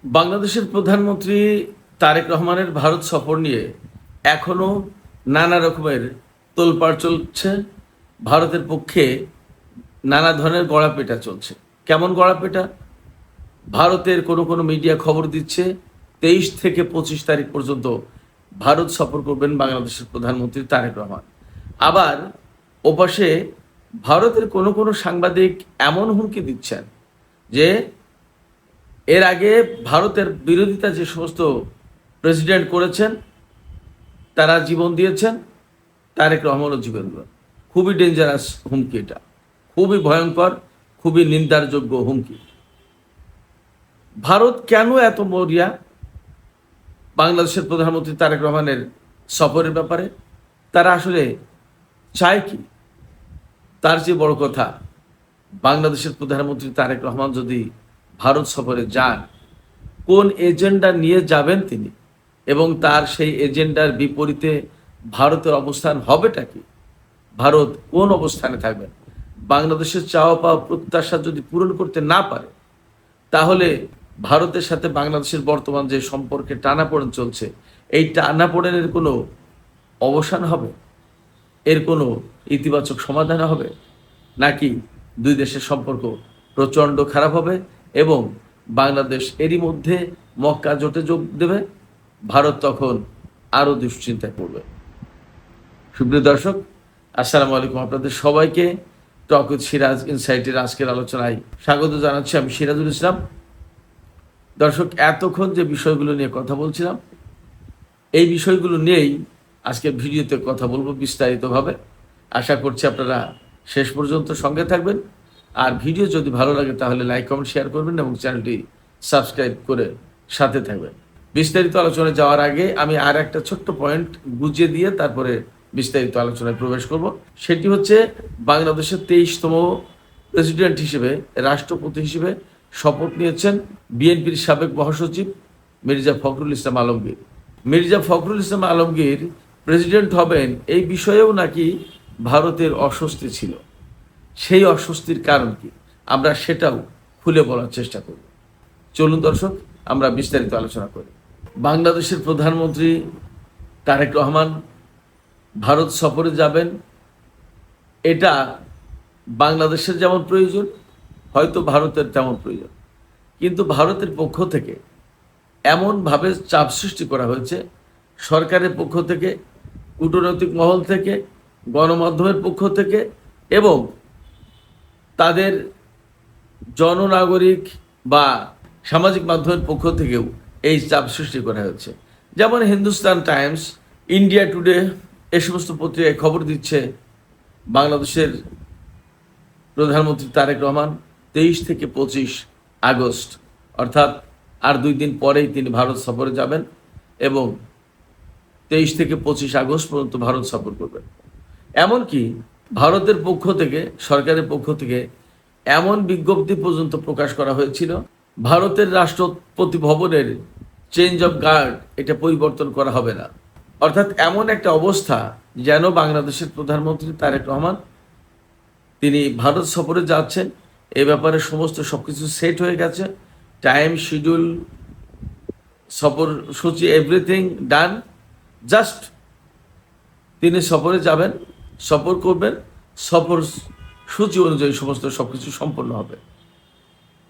বাংলাদেশের প্রধানমন্ত্রী তারেক রহমানের ভারত সফর নিয়ে এখনো নানা রকমের তোলপাড় চলছে। ভারতের পক্ষে নানা ধরনের গড়াপেটা চলছে। কেমন গড়াপেটা? ভারতের কোনো মিডিয়া খবর দিচ্ছে 23 থেকে 25 তারিখ পর্যন্ত ভারত সফর করবেন বাংলাদেশের প্রধানমন্ত্রী তারেক রহমান। আবার ওপাশে ভারতের কোনো সাংবাদিক এমন হুমকি দিচ্ছেন যে এর আগে ভারতের বিরোধিতা যে সমস্ত প্রেসিডেন্ট করেছেন, তারা জীবন দিয়েছেন, তারেক রহমানও জীবন দেবেন। খুবই ডেঞ্জারাস হুমকি, এটা খুবই ভয়ঙ্কর, খুবই নিন্দার যোগ্য হুমকি। ভারত কেন এত মরিয়া বাংলাদেশের প্রধানমন্ত্রী তারেক রহমানের সফরের ব্যাপারে? তারা আসলে চায় কি? তার যে বড় কথা, বাংলাদেশের প্রধানমন্ত্রী তারেক রহমান যদি ভারত সফরে যান, কোন এজেন্ডা নিয়ে যাবেন তিনি, এবং তার সেই এজেন্ডার বিপরীতে ভারতের অবস্থান হবেটা কি? ভারত কোন অবস্থানে থাকবেন? বাংলাদেশের চাওয়া পাওয়া প্রত্যাশা যদি পূরণ করতে না পারে, তাহলে ভারতের সাথে বাংলাদেশের বর্তমান যে সম্পর্কে টানাপোড়েন চলছে, এই টানাপোড়েনের কোনো অবসান হবে? এর কোনো ইতিবাচক সমাধান হবে? নাকি দুই দেশের সম্পর্ক প্রচণ্ড খারাপ হবে এবং বাংলাদেশ এরই মধ্যে মক্কা জোটে যোগ দেবে? ভারত তখন আরও দুশ্চিন্তায় পড়বে। সুপ্রিয় দর্শক, আসসালামু আলাইকুম। আপনাদের সবাইকে টক উইথ সিরাজ ইনসাইটের আজকের আলোচনায় স্বাগত জানাচ্ছি। আমি সিরাজুল ইসলাম। দর্শক, এতক্ষণ যে বিষয়গুলো নিয়ে কথা বলছিলাম, এই বিষয়গুলো নিয়েই আজকের ভিডিওতে কথা বলবো বিস্তারিতভাবে। আশা করছি আপনারা শেষ পর্যন্ত সঙ্গে থাকবেন। আর ভিডিও যদি ভালো লাগে তাহলে লাইক, কমেন্ট, শেয়ার করবেন এবং চ্যানেলটি সাবস্ক্রাইব করে সাথে থাকবেন। বিস্তারিত আলোচনায় যাওয়ার আগে আমি আর একটা ছোট্ট পয়েন্ট বুঝিয়ে দিয়ে তারপরে বিস্তারিত আলোচনায় প্রবেশ করব। সেটি হচ্ছে, বাংলাদেশের 23তম প্রেসিডেন্ট হিসেবে, রাষ্ট্রপতি হিসেবে শপথ নিয়েছেন বিএনপির সাবেক মহাসচিব মির্জা ফখরুল ইসলাম আলমগীর। মির্জা ফখরুল ইসলাম আলমগীর প্রেসিডেন্ট হবেন, এই বিষয়েও নাকি ভারতের অস্বস্তি ছিল। সেই অস্বস্তির কারণ কি, আমরা সেটাও খুলে বলার চেষ্টা করব। চলুন দর্শক, আমরা বিস্তারিত আলোচনা করি। বাংলাদেশের প্রধানমন্ত্রী তারেক রহমান ভারত সফরে যাবেন, এটা বাংলাদেশের যেমন প্রয়োজন, হয়তো ভারতের তেমন প্রয়োজন। কিন্তু ভারতের পক্ষ থেকে এমনভাবে চাপ সৃষ্টি করা হয়েছে, সরকারের পক্ষ থেকে, কূটনৈতিক মহল থেকে, গণমাধ্যমের পক্ষ থেকে এবং তাদের জননাগরিক বা সামাজিক মাধ্যমের পক্ষ থেকেও এই চাপ সৃষ্টি করা হয়েছে। যেমন হিন্দুস্তান টাইমস, ইন্ডিয়া টুডে, এই সমস্ত পত্রিকায় খবর দিচ্ছে বাংলাদেশের প্রধানমন্ত্রী তারেক রহমান 23 থেকে 25 আগস্ট, অর্থাৎ আর 2 দিন পরেই তিনি ভারত সফরে যাবেন এবং 23 থেকে 25 আগস্ট পর্যন্ত ভারত সফর করবেন। এমনকি ভারতের পক্ষ থেকে, সরকারের পক্ষ থেকে এমন বিজ্ঞপ্তি পর্যন্ত প্রকাশ করা হয়েছিল, ভারতের রাষ্ট্রপতি ভবনের চেঞ্জ অফ গার্ড এটা পরিবর্তন করা হবে না। অর্থাৎ এমন একটা অবস্থা যেন বাংলাদেশের প্রধানমন্ত্রী তারেক রহমান তিনি ভারত সফরে যাচ্ছেন, এ ব্যাপারে সমস্ত সবকিছু সেট হয়ে গেছে। টাইম শিডিউল, সফর সূচি, এভরিথিং ডান। জাস্ট তিনি সফরে যাবেন, সফর করবেন, সফর সূচি অনুযায়ী সমস্ত সবকিছু সম্পন্ন হবে।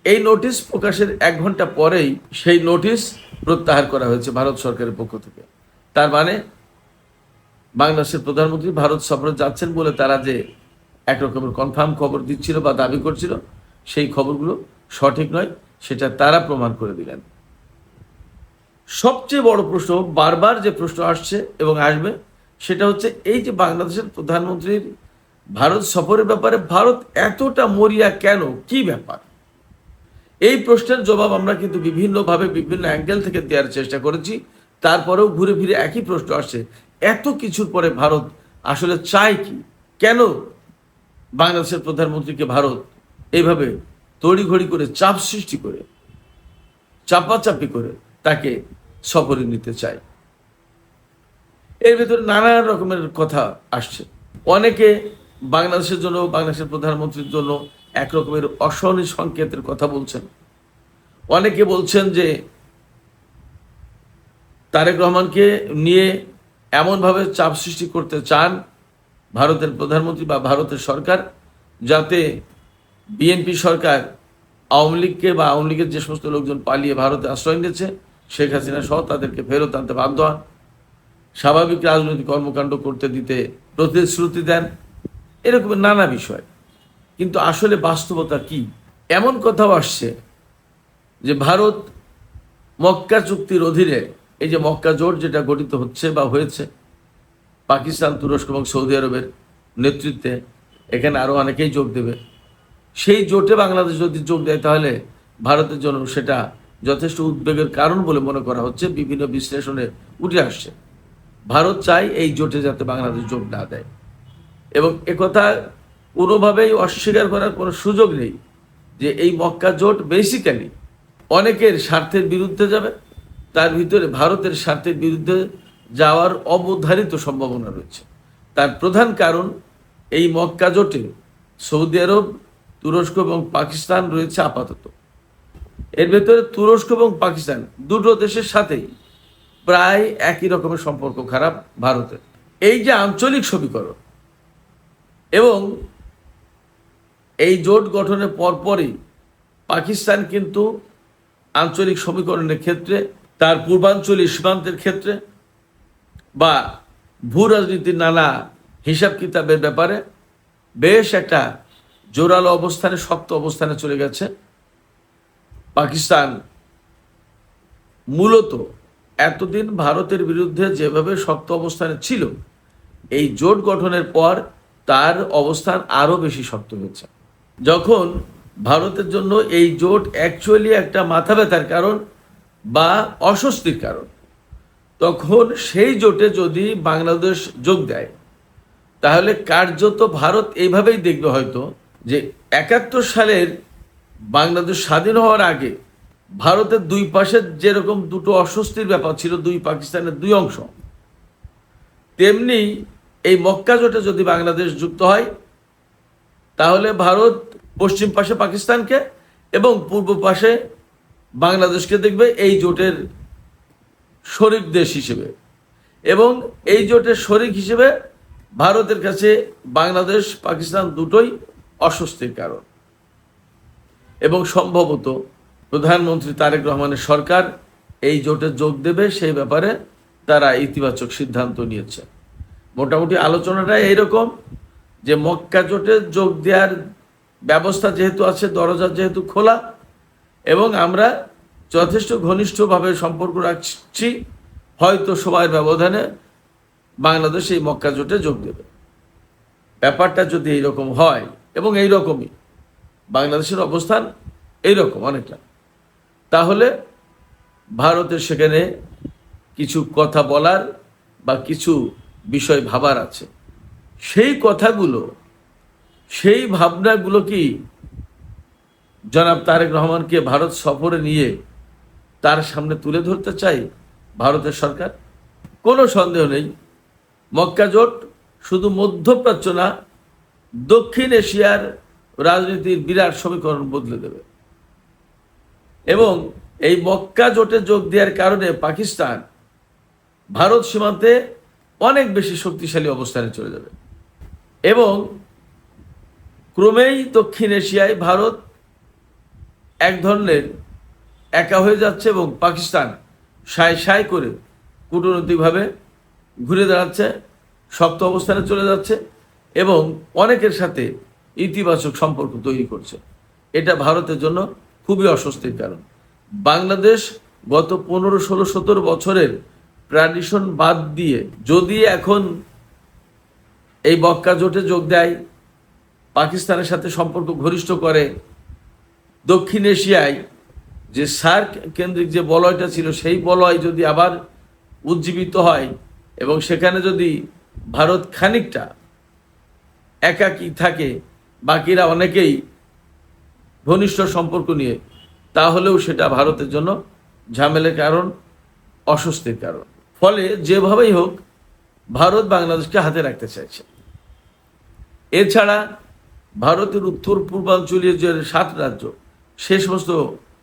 এই নোটিশ প্রকাশের 1 ঘন্টা পরেই সেই নোটিশ প্রত্যাহার করা হয়েছে ভারত সরকারের পক্ষ থেকে। তার মানে বাংলাদেশের প্রধানমন্ত্রী ভারত সফরে যাচ্ছেন বলে তারা যে একরকমের কনফার্ম খবর দিচ্ছিল বা দাবি করছিল, সেই খবরগুলো সঠিক নয়, সেটা তারা প্রমাণ করে দিলেন। সবচেয়ে বড় প্রশ্ন, বারবার যে প্রশ্ন আসছে এবং আসবে, সেটা হচ্ছে এই যে বাংলাদেশের প্রধানমন্ত্রীর ভারত সফরের ব্যাপারে ভারত এতটা মরিয়া কেন, কি ব্যাপার? এই প্রশ্নের জবাব আমরা কিন্তু বিভিন্নভাবে বিভিন্ন অ্যাঙ্গেল থেকে দেওয়ার চেষ্টা করেছি। তারপরেও ঘুরে ফিরে একই প্রশ্ন আসছে, এত কিছুর পরে ভারত আসলে চায় কি? কেন বাংলাদেশের প্রধানমন্ত্রীকে ভারত এইভাবে তড়িঘড়ি করে, চাপ সৃষ্টি করে, চাপাচাপি করে তাকে সফরে নিতে চায়? এর ভিতরে নানা রকমের কথা আসছে। অনেকে বাংলাদেশের জন্য, বাংলাদেশের প্রধানমন্ত্রীর জন্য এক রকমের অশনি সংকেতের কথা বলছেন। অনেকে বলছেন যে তারেক রহমানকে নিয়ে এমনভাবে চাপ সৃষ্টি করতে চান ভারতের প্রধানমন্ত্রী বা ভারতের সরকার, যাতে বিএনপি সরকার আওয়ামী লীগকে বা আওয়ামী লীগের যে সমস্ত লোকজন পালিয়ে ভারতে আশ্রয় নিয়েছে, শেখ হাসিনা সহ তাদেরকে ফেরত আনতে বাধ্য হন, স্বাভাবিক রাজনৈতিক কর্মকাণ্ড করতে দিতে প্রতিশ্রুতি দেন, এরকম নানা বিষয়। কিন্তু আসলে বাস্তবতা কি? এমন কথাও আসছে যে ভারত মক্কা চুক্তির অধীনে, এই যে মক্কা জোট যেটা গঠিত হচ্ছে বা হয়েছে পাকিস্তান, তুরস্ক এবং সৌদি আরবের নেতৃত্বে, এখানে আরও অনেকেই যোগ দেবে, সেই জোটে বাংলাদেশ যদি যোগ দেয় তাহলে ভারতের জন্য সেটা যথেষ্ট উদ্বেগের কারণ বলে মনে করা হচ্ছে। বিভিন্ন বিশ্লেষণে উঠে আসছে ভারত চায় এই জোটে যাতে বাংলাদেশ যোগ না দেয়, এবং একথা কোনোভাবেই অস্বীকার করার কোনো সুযোগ নেই যে এই মক্কা জোট বেসিক্যালি অনেকের স্বার্থের বিরুদ্ধে যাবে, তার ভিতরে ভারতের স্বার্থের বিরুদ্ধে যাওয়ার অবধারিত সম্ভাবনা রয়েছে। তার প্রধান কারণ, এই মক্কা জোটে সৌদি আরব, তুরস্ক এবং পাকিস্তান রয়েছে আপাতত। এর ভেতরে তুরস্ক এবং পাকিস্তান দুটো দেশের সাথেই প্রায় একই রকমের সম্পর্ক খারাপ ভারতের। এই যে আঞ্চলিক সমীকরণ, এবং এই জোট গঠনের পরপরই পাকিস্তান কিন্তু আঞ্চলিক সমীকরণের ক্ষেত্রে, তার পূর্বাঞ্চলীয় সীমান্তের ক্ষেত্রে বা ভূ রাজনীতির নানা হিসাব কিতাবের ব্যাপারে বেশ একটা জোরালো অবস্থানে, শক্ত অবস্থানে চলে গেছে। পাকিস্তান মূলত এতদিন ভারতের বিরুদ্ধে যেভাবে শক্ত অবস্থানে ছিল, এই জোট গঠনের পর তার অবস্থান আরও বেশি শক্ত হয়েছে। যখন ভারতের জন্য এই জোট অ্যাকচুয়ালি একটা মাথা ব্যথার কারণ বা অস্বস্তির কারণ, তখন সেই জোটে যদি বাংলাদেশ যোগ দেয় তাহলে কার্যত ভারত এইভাবেই দেখবে হয়তো যে ৭১ সালের বাংলাদেশ স্বাধীন হওয়ার আগে ভারতের দুই পাশের যেরকম দুটো অস্বস্তির ব্যাপার ছিল, দুই পাকিস্তানের দুই অংশ, তেমনি এই মক্কা জোটে যদি বাংলাদেশ যুক্ত হয় তাহলে ভারত পশ্চিম পাশে পাকিস্তানকে এবং পূর্ব পাশে বাংলাদেশকে দেখবে এই জোটের শরিক দেশ হিসেবে, এবং এই জোটের শরিক হিসেবে ভারতের কাছে বাংলাদেশ, পাকিস্তান দুটোই অস্বস্তির কারণ। এবং সম্ভবত প্রধানমন্ত্রী তারেক রহমানের সরকার এই জোটে যোগ দেবে, সেই ব্যাপারে তারা ইতিবাচক সিদ্ধান্ত নিয়েছে। মোটামুটি আলোচনাটা এইরকম যে মক্কা জোটে যোগ দেওয়ার ব্যবস্থা যেহেতু আছে, দরজা যেহেতু খোলা, এবং আমরা যথেষ্ট ঘনিষ্ঠভাবে সম্পর্ক রাখছি, হয়তো সময়ের ব্যবধানে বাংলাদেশ এই মক্কা জোটে যোগ দেবে। ব্যাপারটা যদি এইরকম হয়, এবং এইরকমই বাংলাদেশের অবস্থান এইরকম অনেকটা, তাহলে ভারতের সেখানে কিছু কথা বলার বা কিছু বিষয় ভাবার আছে। সেই কথাগুলো, সেই ভাবনাগুলো কি জনাব তারেক রহমানকে ভারত সফরে নিয়ে তার সামনে তুলে ধরতে চাই ভারতের সরকার? কোনো সন্দেহ নেই, মক্কা জোট শুধু মধ্যপ্রাচ্য না, দক্ষিণ এশিয়ার রাজনীতির বিরাট সমীকরণ বদলে দেবে। এবং এই মক্কা জোটে যোগ দেওয়ার কারণে পাকিস্তান ভারত সীমান্তে অনেক বেশি শক্তিশালী অবস্থানে চলে যাবে, এবং ক্রমেই দক্ষিণ এশিয়ায় ভারত এক ধরনের একা হয়ে যাচ্ছে, এবং পাকিস্তান সায় সায় করে কূটনৈতিকভাবে ঘুরে দাঁড়াচ্ছে, শক্ত অবস্থানে চলে যাচ্ছে, এবং অনেকের সাথে ইতিবাচক সম্পর্ক তৈরি করছে। এটা ভারতের জন্য খুবই অস্বস্তির কারণ। বাংলাদেশ গত 15, 16, 17 বছরের ট্র্যাডিশন বাদ দিয়ে যদি এখন এই মক্কা জোটে যোগ দেয়, পাকিস্তানের সাথে সম্পর্ক ঘনিষ্ঠ করে, দক্ষিণ এশিয়ায় যে সার্ক কেন্দ্রিক যে বলয়টা ছিল সেই বলয় যদি আবার উজ্জীবিত হয়, এবং সেখানে যদি ভারত খানিকটা একাকী থাকে, বাকিরা অনেকেই ঘনিষ্ঠ সম্পর্ক নিয়ে, তাহলেও সেটা ভারতের জন্য ঝামেলার কারণ, অস্বস্তির কারণ। ফলে যেভাবেই হোক ভারত বাংলাদেশকে হাতে রাখতে চাইছে। এছাড়া ভারতের উত্তর পূর্বাঞ্চলীয় যে 7 রাজ্য, সে সমস্ত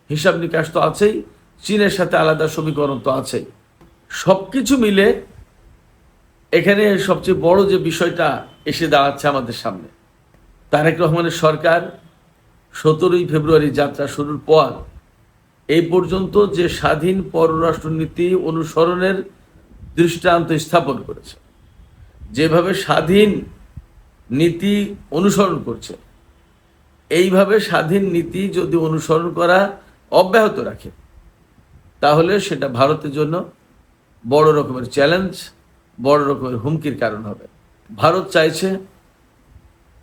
হিসাব নিকাশ তো আছেই, চীনের সাথে আলাদা সমীকরণ তো আছেই। সবকিছু মিলে এখানে সবচেয়ে বড় যে বিষয়টা এসে দাঁড়াচ্ছে আমাদের সামনে, তারেক রহমানের সরকার 17ই ফেব্রুয়ারি যাত্রা শুরুর পর এই পর্যন্ত যে স্বাধীন পররাষ্ট্রনীতি অনুসরণের দৃষ্টান্ত স্থাপন করেছে, যেভাবে স্বাধীন নীতি অনুসরণ করছে, এইভাবে স্বাধীন নীতি যদি অনুসরণ করা অব্যাহত রাখে তাহলে সেটা ভারতের জন্য বড় রকমের চ্যালেঞ্জ, বড় রকমের হুমকির কারণ হবে। ভারত চাইছে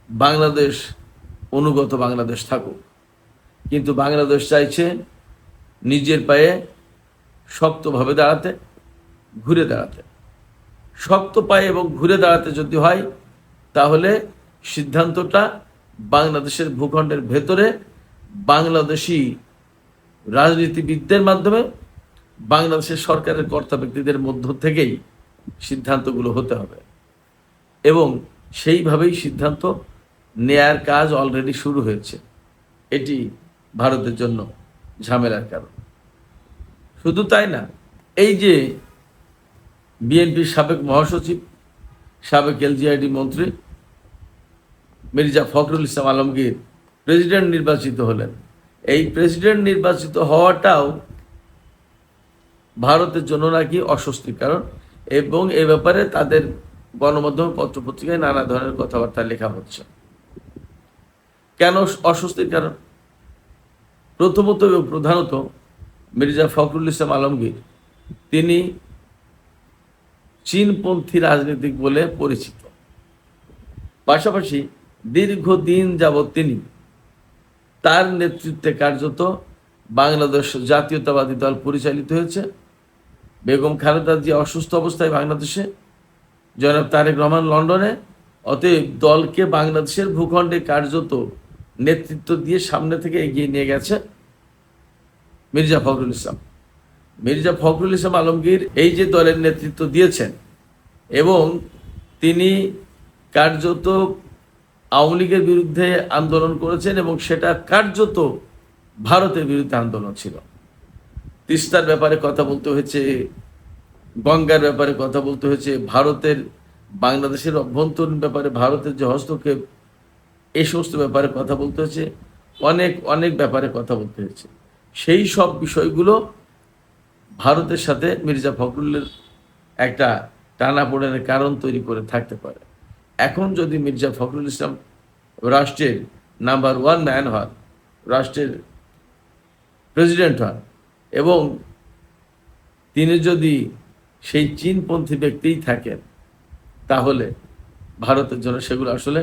বাংলাদেশ অনুগত বাংলাদেশ থাকুক, কিন্তু বাংলাদেশ চাইছে নিজের পায়ে শক্তভাবে দাঁড়াতে, ঘুরে দাঁড়াতে। শক্ত পায়ে এবং ঘুরে দাঁড়াতে যদি হয় তাহলে সিদ্ধান্তটা বাংলাদেশের ভূখণ্ডের ভেতরে বাংলাদেশি রাজনীতিবিদদের মাধ্যমে, বাংলাদেশের সরকারের কর্তা ব্যক্তিদের মধ্য থেকেই সিদ্ধান্তগুলো হতে হবে এবং সেইভাবেই সিদ্ধান্ত নেয়ার কাজ অলরেডি শুরু হয়েছে। এটি ভারতের জন্য ঝামেলার কারণ। শুধু তাই না, এই যে বিএনপির সাবেক মহাসচিব, সাবেক এলজিআইডি মন্ত্রী মির্জা ফখরুল ইসলাম আলমগীর প্রেসিডেন্ট নির্বাচিত হলেন, এই প্রেসিডেন্ট নির্বাচিত হওয়াটাও ভারতের জন্য নাকি অস্বস্তির কারণ এবং এ ব্যাপারে তাদের গণমাধ্যম পত্রপত্রিকায় নানা ধরনের কথাবার্তা লেখা হচ্ছে। কেন অস্বস্তির কারণ? প্রথমত এবং প্রধানত মির্জা ফখরুল ইসলাম আলমগীর তিনি চীনপন্থী রাজনীতিক বলে পরিচিত। পাশাপাশি দীর্ঘদিন যাবৎ তিনি, তার নেতৃত্বে কার্যত বাংলাদেশ জাতীয়তাবাদী দল পরিচালিত হয়েছে। বেগম খালেদা জিয়া অসুস্থ অবস্থায় বাংলাদেশে, জনাব তারেক রহমান লন্ডনে, অতএব দলকে বাংলাদেশের ভূখণ্ডে কার্যত নেতৃত্ব দিয়ে সামনে থেকে এগিয়ে নিয়ে গেছে মির্জা ফখরুল ইসলাম। মির্জা ফখরুল ইসলাম আলমগীর এই যে দলের নেতৃত্ব দিয়েছেন এবং তিনি কার্যত আওয়ামী লীগের বিরুদ্ধে আন্দোলন করেছেন এবং সেটা কার্যত ভারতের বিরুদ্ধে আন্দোলন ছিল। তিস্তার ব্যাপারে কথা বলতে হয়েছে, গঙ্গার ব্যাপারে কথা বলতে হয়েছে, ভারতের বাংলাদেশের অভ্যন্তরীণ ব্যাপারে ভারতের যে হস্তক্ষেপ, এই সমস্ত ব্যাপারে কথা বলতে হয়েছে, অনেক অনেক ব্যাপারে কথা বলতে হয়েছে। সেই সব বিষয়গুলো ভারতের সাথে মির্জা ফখরুলের একটা টানাপোড়েনের কারণ তৈরি করে থাকতে পারে। এখন যদি মির্জা ফখরুল ইসলাম রাষ্ট্রের নাম্বার 1 ম্যান হন, রাষ্ট্রের প্রেসিডেন্ট হন এবং তিনি যদি সেই চীনপন্থী ব্যক্তিই থাকেন, তাহলে ভারতের জন্য সেগুলো আসলে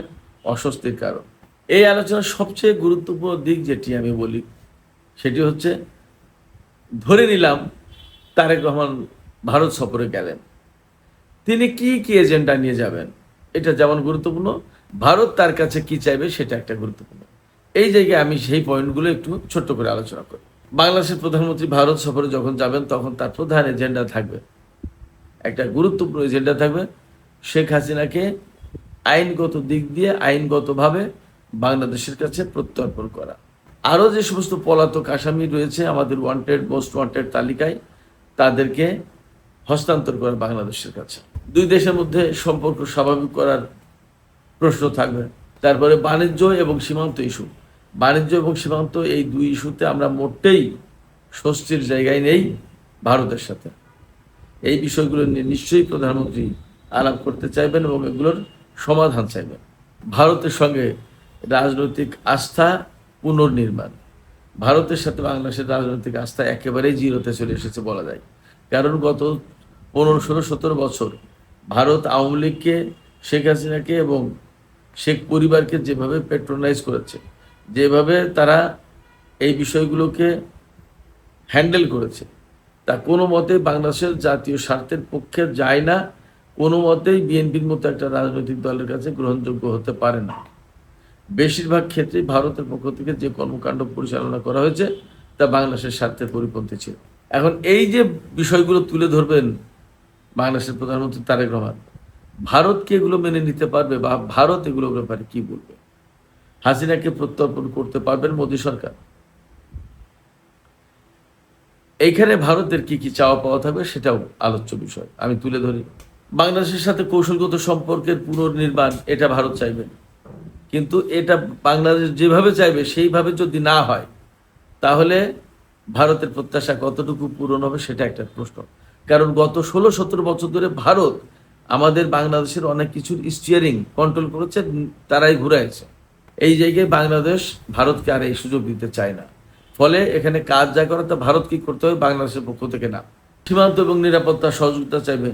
অস্বস্তির কারণ। এই আলোচনার সবচেয়ে গুরুত্বপূর্ণ দিক যেটি আমি বলি সেটি হচ্ছে, ধরে নিলাম তারেক রহমান ভারত সফরে গেলেন, তিনি কি কি এজেন্ডা নিয়ে যাবেন এটা যেমন গুরুত্বপূর্ণ, ভারত তার কাছে কি চাইবে সেটা একটা গুরুত্বপূর্ণ। এই জায়গায় আমি সেই পয়েন্টগুলো একটু ছোট্ট করে আলোচনা করি। বাংলাদেশের প্রধানমন্ত্রী ভারত সফরে যখন যাবেন তখন তার প্রধান এজেন্ডা থাকবে, একটা গুরুত্বপূর্ণ এজেন্ডা থাকবে, শেখ হাসিনাকে আইনগত দিক দিয়ে আইনগতভাবে বাংলাদেশের কাছে প্রত্যর্পণ করা। আরও যে সমস্ত পলাতক আসামি রয়েছে আমাদের ওয়ান্টেড, মোস্ট ওয়ান্টেড তালিকায়, তাদেরকে হস্তান্তর করা বাংলাদেশের কাছে। দুই দেশের মধ্যে সম্পর্ক স্বাভাবিক করার প্রশ্ন থাকবে। তারপরে বাণিজ্য এবং সীমান্ত ইস্যু, বাণিজ্য এবং সীমান্ত এই দুই ইস্যুতে আমরা মোটেই স্বস্তির জায়গায় নেই ভারতের সাথে। এই বিষয়গুলো নিয়ে নিশ্চয়ই প্রধানমন্ত্রী আলাপ করতে চাইবেন এবং এগুলোর সমাধান চাইবেন। ভারতের সঙ্গে রাজনৈতিক আস্থা পুনর্নির্মাণ, ভারতের সাথে বাংলাদেশের রাজনৈতিক আস্থা একেবারেই জিরোতে চলে এসেছে বলা যায়। কারণ গত 15, 16, 17 বছর ভারত আওয়ামী লীগকে, শেখ হাসিনাকে এবং শেখ পরিবারকে যেভাবে প্যাট্রোনাইজ করেছে, যেভাবে তারা এই বিষয়গুলোকে হ্যান্ডেল করেছে, তা কোনো মতে বাংলাদেশের জাতীয় স্বার্থের পক্ষে যায় না, কোনো মতেই বিএনপির মতো একটা রাজনৈতিক দলের কাছে গ্রহণযোগ্য হতে পারে না। বেশিরভাগ ক্ষেত্রেই ভারতের পক্ষ থেকে যে কর্মকাণ্ড পরিচালনা করা হয়েছে তা বাংলাদেশের স্বার্থের পরিপন্থী ছিল। এখন এই যে বিষয়গুলো তুলে ধরবেন বাংলাদেশের প্রধানমন্ত্রী তারেক রহমান, ভারত কি এগুলো মেনে নিতে পারবে বা ভারত এগুলোর ব্যাপারে কি বলবে? হাসিনাকে প্রত্যর্পণ করতে পারবেন মোদী সরকার? এইখানে ভারতের কি কি চাওয়া পাওয়া থাকবে সেটাও আলোচ্য বিষয়, আমি তুলে ধরি। বাংলাদেশের সাথে কৌশলগত সম্পর্কের পুনর্নির্মাণ এটা ভারত চাইবে, কিন্তু এটা বাংলাদেশ যেভাবে চাইবে সেইভাবে যদি না হয় তাহলে ভারতের প্রত্যাশা কতটুকু পূরণ হবে সেটা একটা প্রশ্ন। কারণ গত 16-17 বছর ধরে ভারত আমাদের বাংলাদেশের অনেক কিছুর স্টিয়ারিং কন্ট্রোল করেছে, তারাই ঘুরাইছে। এই জায়গায় বাংলাদেশ ভারতকে আর এই সুযোগ দিতে চায় না। ফলে এখানে কাজ যা করে তা ভারত কি করতে হবে, বাংলাদেশের পক্ষ থেকে না। সীমান্ত এবং নিরাপত্তা সহযোগিতা চাইবে।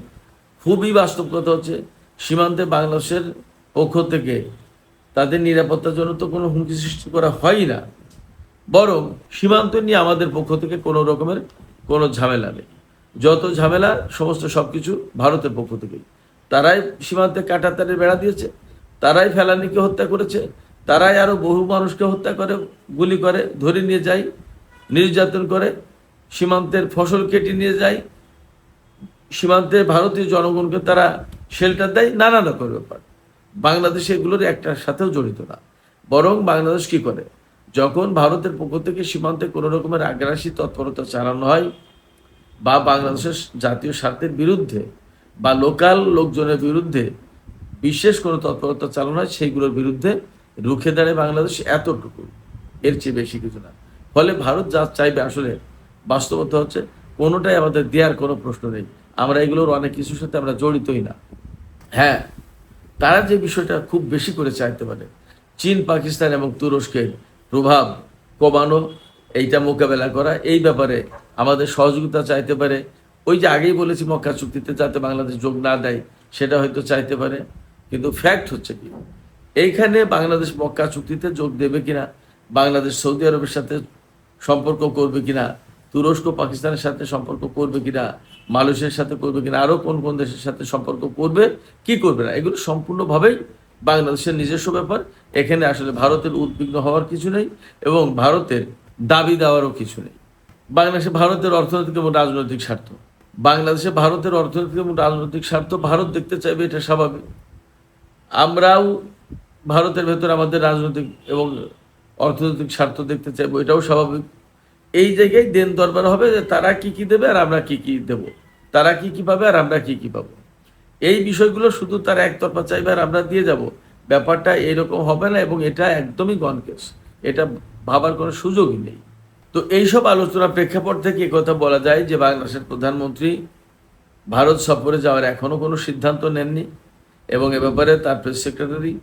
খুবই বাস্তব কথা হচ্ছে, সীমান্তে বাংলাদেশের পক্ষ থেকে তাদের নিরাপত্তার জন্য তো কোনো হুমকি সৃষ্টি করা হয় না, বরং সীমান্ত নিয়ে আমাদের পক্ষ থেকে কোনো রকমের কোনো ঝামেলা নেই। যত ঝামেলা সমস্ত সবকিছু ভারতের পক্ষ থেকেই। তারাই সীমান্তে কাঁটাতারের বেড়া দিয়েছে, তারাই ফেলানিকে হত্যা করেছে, তারাই আরো বহু মানুষকে হত্যা করে, গুলি করে, ধরে নিয়ে যায়, নির্যাতন করে, সীমান্তের ফসল কেটে নিয়ে যায়, সীমান্তে ভারতীয় জনগণকে তারা শেল্টার দেয়, নানা রকমের ব্যাপার। বাংলাদেশ এগুলোর একটার সাথেও জড়িত না। বরং বাংলাদেশ কি করে, যখন ভারতের পক্ষ থেকে সীমান্তে কোনো রকমের আগ্রাসী তৎপরতা চালানো হয় বা বাংলাদেশের জাতীয় স্বার্থের বিরুদ্ধে বা লোকাল লোকজনের বিরুদ্ধে বিশেষ কোনো তৎপরতা চালানো হয়, সেইগুলোর বিরুদ্ধে রুখে দাঁড়ায় বাংলাদেশ, এতটুকু, এর চেয়ে বেশি কিছু না। ফলে ভারত যা চাইবে আসলে বাস্তবতা হচ্ছে কোনোটাই আমাদের দেওয়ার কোনো প্রশ্ন নেই। আমরা এগুলোর অনেক কিছুর সাথে আমরা জড়িতই না। হ্যাঁ, তারা যে বিষয়টা খুব বেশি করে চাইতে পারে, চীন, পাকিস্তান এবং তুরস্কের প্রভাব কমানো, এইটা মোকাবেলা করা, এই ব্যাপারে আমাদের সহযোগিতা চাইতে পারে। ওই যে আগেই বলেছি মক্কা চুক্তিতে যাতে বাংলাদেশ যোগ না দেয় সেটা হয়তো চাইতে পারে। কিন্তু ফ্যাক্ট হচ্ছে কি, এইখানে বাংলাদেশ মক্কা চুক্তিতে যোগ দেবে কিনা, বাংলাদেশ সৌদি আরবের সাথে সম্পর্ক করবে কিনা, তুরস্ক পাকিস্তানের সাথে সম্পর্ক করবে কিনা, মালয়েশিয়ার সাথে করবে কিনা, আরো কোন কোন দেশের সাথে সম্পর্ক করবে কি করবে না, এগুলো সম্পূর্ণভাবেই বাংলাদেশের নিজস্ব ব্যাপার। এখানে আসলে ভারতের উদ্বিগ্ন হওয়ার কিছু নেই এবং ভারতের দাবি দেওয়ারও কিছু নেই। বাংলাদেশে ভারতের অর্থনৈতিক এবং রাজনৈতিক স্বার্থ, বাংলাদেশে ভারতের অর্থনৈতিক এবং রাজনৈতিক স্বার্থ ভারত দেখতে চাইবে, এটা স্বাভাবিক। আমরাও ভারতের ভেতর আমাদের রাজনৈতিক এবং অর্থনৈতিক স্বার্থ দেখতে চাইবো, এটাও স্বাভাবিক। এই জায়গায় দেন দরবার হবে যে তারা কি কি দেবে আর আমরা কি কি দেব, তারা কি কি পাবে আর আমরা কি কি পাবো। এই বিষয়গুলো শুধু তারা একতরফা চাইবে আর আমরা দিয়ে যাব, ব্যাপারটা এরকম হবে না এবং এটা একদমই গনকেস, এটা ভাবার কোনো সুযোগই নেই। তো এইসব আলোচনা প্রেক্ষাপট থেকে কথা বলা যায় যে বাংলাদেশের প্রধানমন্ত্রী ভারত সফরে যাওয়ার এখনো কোনো সিদ্ধান্ত নেননি এবং এ ব্যাপারে তার প্রেস সেক্রেটারি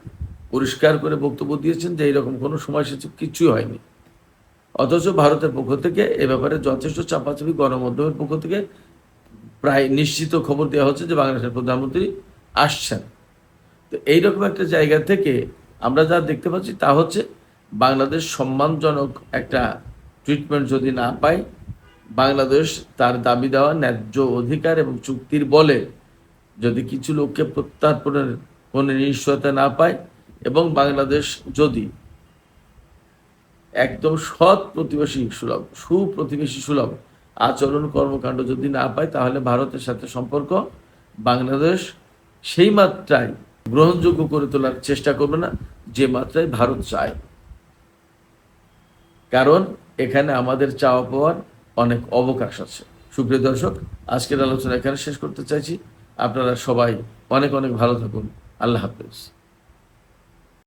পরিষ্কার করে বক্তব্য দিয়েছেন যে এইরকম কোনো সময়সূচি কিছুই হয়নি। অথচ ভারতের পক্ষ থেকে এ ব্যাপারে যথেষ্ট চাপাচাপি, গণমাধ্যমের পক্ষ থেকে প্রায় নিশ্চিত খবর দেওয়া হচ্ছে যে বাংলাদেশের প্রধানমন্ত্রী আসছেন। তো এইরকম একটা জায়গা থেকে আমরা যা দেখতে পাচ্ছি তা হচ্ছে বাংলাদেশ সম্মানজনক একটা ট্রিটমেন্ট যদি না পায়, বাংলাদেশ তার দাবি দেওয়া ন্যায্য অধিকার এবং চুক্তির বলে যদি কিছু লোককে প্রত্যার্পণের কোনো নিশ্চয়তা না পায় এবং বাংলাদেশ যদি একদম সৎ প্রতিবেশী সুলভ, সুপ্রতিবেশী সুলভ আচরণ কর্মকাণ্ড যদি না পায়, তাহলে ভারতের সাথে সম্পর্ক বাংলাদেশ সেই মাত্রায় গ্রহণযোগ্য করে তোলার চেষ্টা করবে না যে মাত্রায় ভারত চায়। কারণ এখানে আমাদের চাওয়া পাওয়ার অনেক অবকাশ আছে। সুপ্রিয় দর্শক, আজকের আলোচনা এখানে শেষ করতে চাইছি। আপনারা সবাই অনেক অনেক ভালো থাকুন। আল্লাহ হাফেজ।